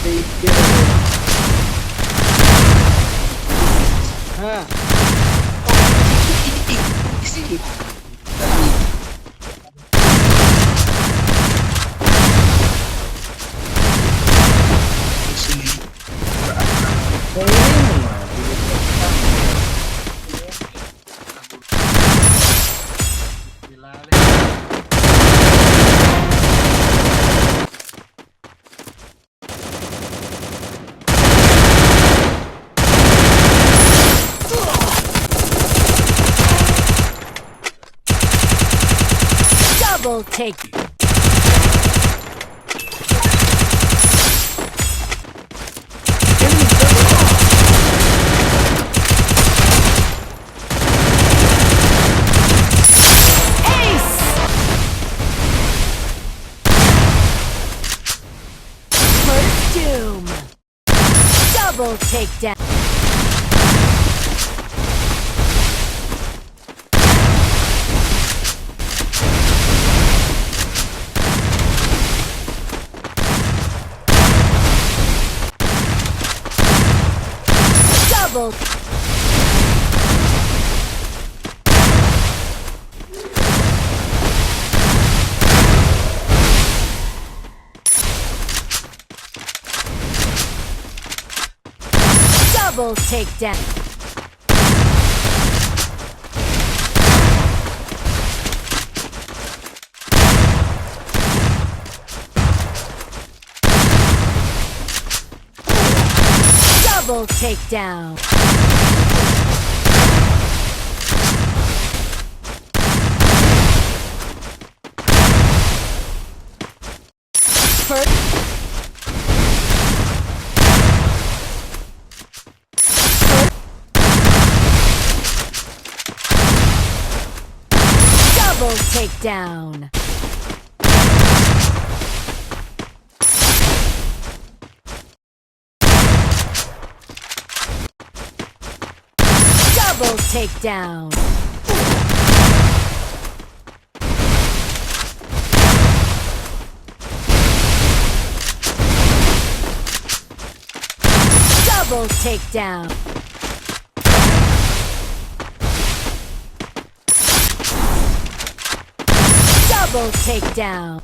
Take care. Ha. Isi. Double take. Doom. Double takedown. Double. Double takedown. Double takedown. First. Double takedown. Double takedown. Double takedown. Double takedown.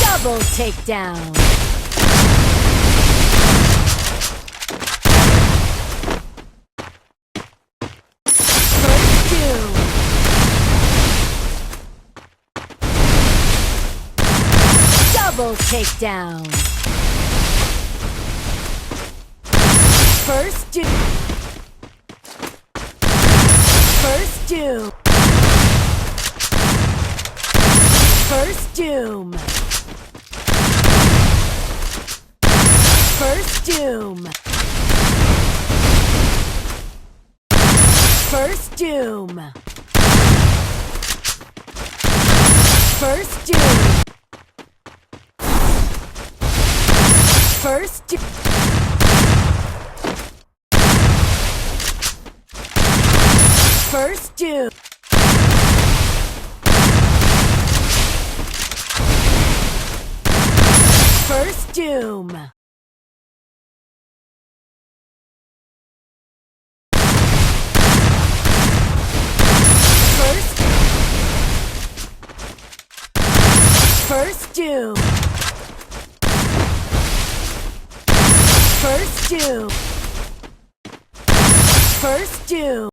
Double takedown. First doom. Double takedown. First doom. First doom. First doom. First doom. First doom. First doom. First doom. First doom. First doom. First doom. First doom. First doom.